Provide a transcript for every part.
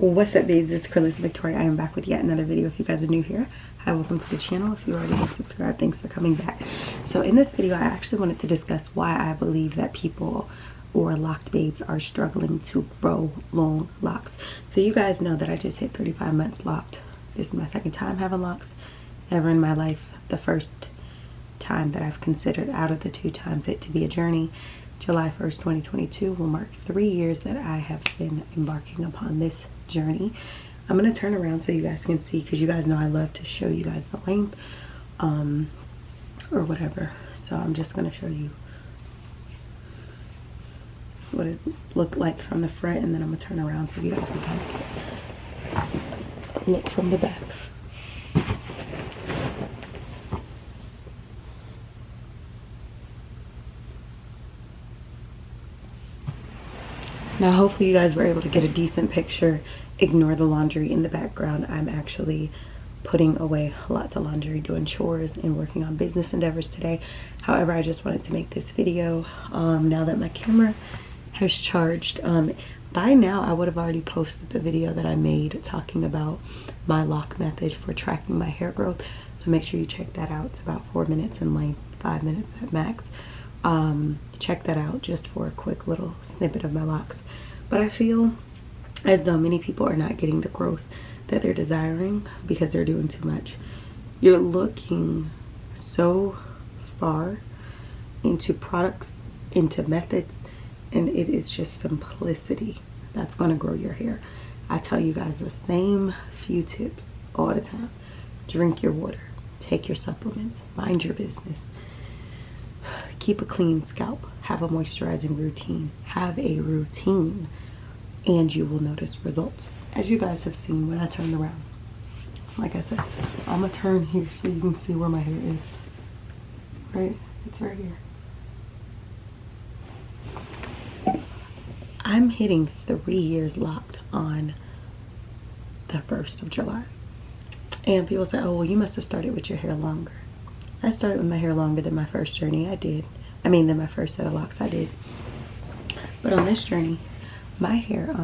What's up, babes? It's cralisa Victoria. I am back with yet another video. If you guys are new here, hi, welcome to the channel. If you already been subscribed, thanks for coming back. So in this video, I actually wanted to discuss why I believe that people or locked babes are struggling to grow long locks. So you guys know that I just hit 35 months locked. This is my second time having locks ever in my life. The first time that I've considered out of the 2 times it to be a journey. July 1st, 2022 will mark 3 years that I have been embarking upon this journey. I'm going to turn around so you guys can see, because you guys know I love to show you guys the length or whatever. So I'm just going to show you. This is what it looked like from the front, and then I'm going to turn around so you guys can kind of look from the back. Now hopefully you guys were able to get a decent picture. Ignore the laundry in the background. I'm actually putting away lots of laundry, doing chores and working on business endeavors today. However, I just wanted to make this video now that my camera has charged. By now I would have already posted the video that I made talking about my lock method for tracking my hair growth. So make sure you check that out. It's about 4 minutes in length, 5 minutes at max. Check that out just for a quick little snippet of my locks. But I feel as though many people are not getting the growth that they're desiring because they're doing too much. You're looking so far into products, into methods, and it is just simplicity that's going to grow your hair. I tell you guys the same few tips all the time. Drink your water, take your supplements, mind your business. Keep a clean scalp, have a moisturizing routine, have a routine, and you will notice results. As you guys have seen when I turn around, like I said, I'm gonna turn here so you can see where my hair is. Right? It's right here. I'm hitting 3 years locked on the 1st of July. And people say, oh, well, you must have started with your hair longer. I started with my hair longer than my first journey I did. Than my first set of locks I did. But on this journey, my hair,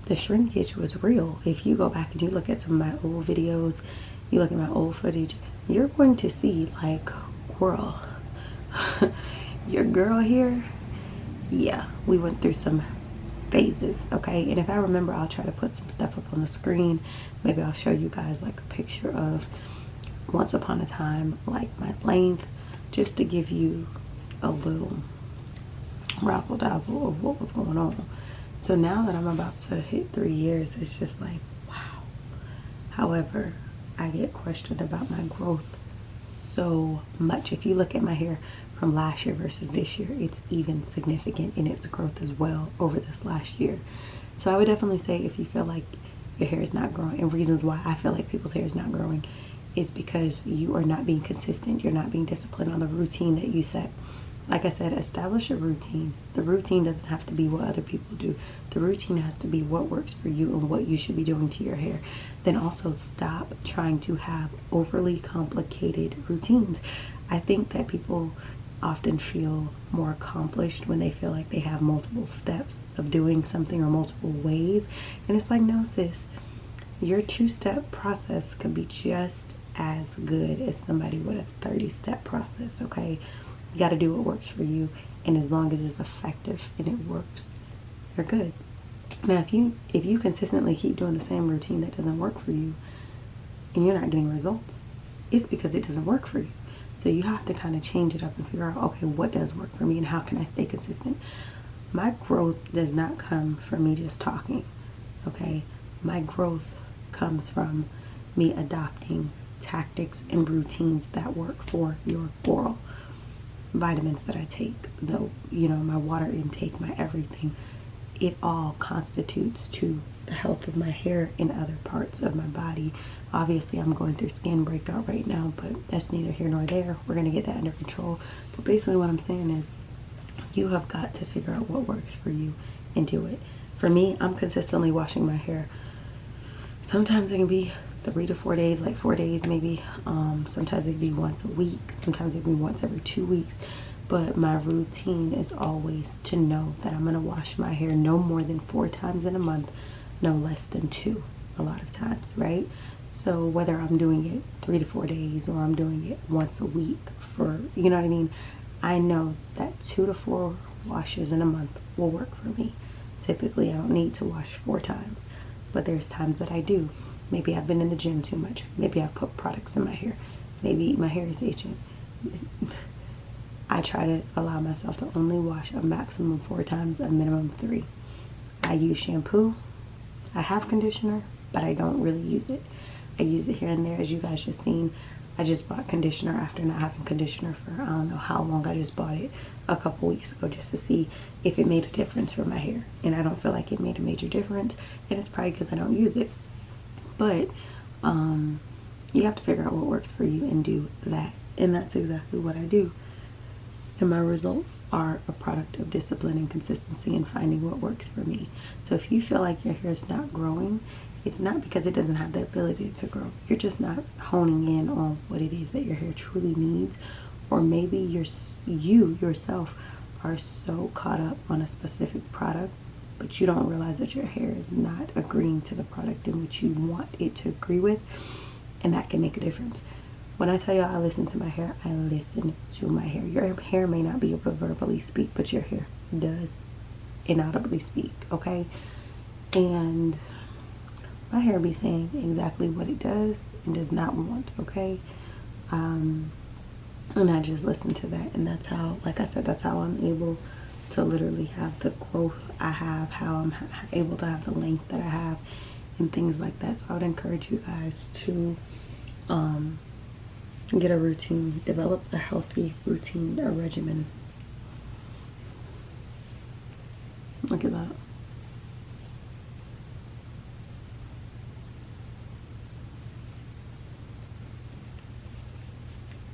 the shrinkage was real. If you go back and you look at some of my old videos, you look at my old footage, you're going to see like, girl, your girl here, yeah, we went through some phases, okay? And if I remember, I'll try to put some stuff up on the screen. Maybe I'll show you guys like a picture of once upon a time, like my length, just to give you a little razzle dazzle of what was going on. So now that I'm about to hit 3 years, it's just like, wow. However, I get questioned about my growth so much. If you look at my hair from last year versus this year, it's even significant in its growth as well over this last year. So I would definitely say, if you feel like your hair is not growing, and reasons why I feel like people's hair is not growing is because you are not being consistent. You're not being disciplined on the routine that you set. Like I said, establish a routine. The routine doesn't have to be what other people do. The routine has to be what works for you and what you should be doing to your hair. Then also stop trying to have overly complicated routines. I think that people often feel more accomplished when they feel like they have multiple steps of doing something or multiple ways. And it's like, no, sis, your 2-step process could be just as good as somebody with a 30-step process, okay? You got to do what works for you, and as long as it's effective and it works, you're good. Now, if you consistently keep doing the same routine that doesn't work for you and you're not getting results, it's because it doesn't work for you. So you have to kind of change it up and figure out, okay, what does work for me and how can I stay consistent? My growth does not come from me just talking, okay? My growth comes from me adopting tactics and routines that work for your oral. Vitamins that I take, my water intake, my everything, it all constitutes to the health of my hair and other parts of my body. Obviously, I'm going through skin breakout right now, but that's neither here nor there. We're going to get that under control. But basically what I'm saying is, you have got to figure out what works for you and do it. For me, I'm consistently washing my hair. Sometimes it can be 3 to 4 days, like 4 days maybe. Sometimes it can be once a week. Sometimes it can be once every 2 weeks. but my routine is always to know that I'm gonna wash my hair no more than 4 times in a month, no less than 2 a lot of times, right? So whether I'm doing it 3 to 4 days or I'm doing it once a week for, you know what I mean? I know that 2 to 4 washes in a month will work for me. Typically, I don't need to wash 4 times, but there's times that I do. Maybe I've been in the gym too much. Maybe I've put products in my hair. Maybe my hair is itching. I try to allow myself to only wash a maximum of 4 times, a minimum of 3. I use shampoo. I have conditioner, but I don't really use it. I use it here and there, as you guys just seen. I just bought conditioner after not having conditioner for I don't know how long. I just bought it a couple weeks ago just to see if it made a difference for my hair. And I don't feel like it made a major difference. And it's probably because I don't use it. But you have to figure out what works for you and do that. And that's exactly what I do. And my results are a product of discipline and consistency and finding what works for me. So if you feel like your hair is not growing, it's not because it doesn't have the ability to grow. You're just not honing in on what it is that your hair truly needs. Or maybe you yourself are so caught up on a specific product, but you don't realize that your hair is not agreeing to the product in which you want it to agree with. And that can make a difference. When I tell you I listen to my hair, I listen to my hair. Your hair may not be able to verbally speak, but your hair does inaudibly speak, okay? And my hair be saying exactly what it does and does not want, okay? And I just listen to that. And that's how, like I said, that's how I'm able to literally have the growth I have, how I'm able to have the length that I have, and things like that. So I would encourage you guys to get a routine, develop a healthy routine, a regimen. Look at that.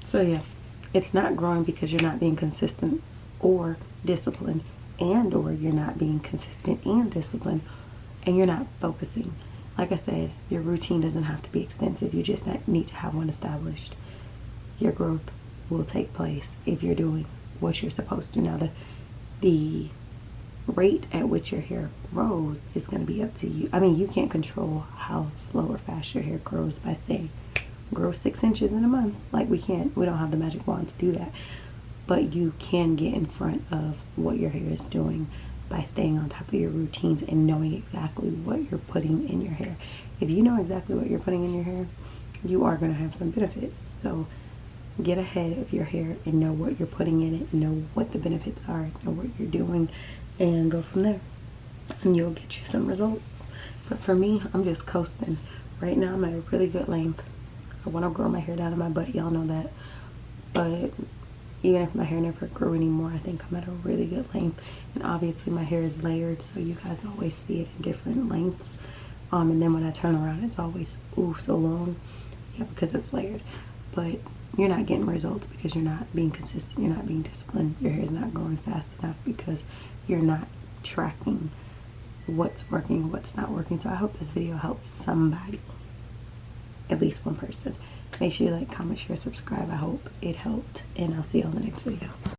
So yeah, it's not growing because you're not being consistent or disciplined, and or you're not being consistent and disciplined, and you're not focusing. Like I said, your routine doesn't have to be extensive. You just need to have one established. Your growth will take place if you're doing what you're supposed to. Now, the rate at which your hair grows is going to be up to you. I mean, you can't control how slow or fast your hair grows by saying, grow 6 inches in a month. Like, we don't have the magic wand to do that. But you can get in front of what your hair is doing by staying on top of your routines and knowing exactly what you're putting in your hair. If you know exactly what you're putting in your hair, you are going to have some benefit. So get ahead of your hair and know what you're putting in it, know what the benefits are, know what you're doing, and go from there. And you'll get you some results. But for me, I'm just coasting. Right now, I'm at a really good length. I want to grow my hair down to my butt. Y'all know that. But even if my hair never grew anymore, I think I'm at a really good length. And obviously my hair is layered, so you guys always see it in different lengths. And then when I turn around, it's always, ooh, so long. Yeah, because it's layered. But you're not getting results because you're not being consistent. You're not being disciplined. Your hair is not growing fast enough because you're not tracking what's working, what's not working. So I hope this video helps somebody. At least one person. Make sure you like, comment, share, subscribe. I hope it helped, and I'll see you on the next video.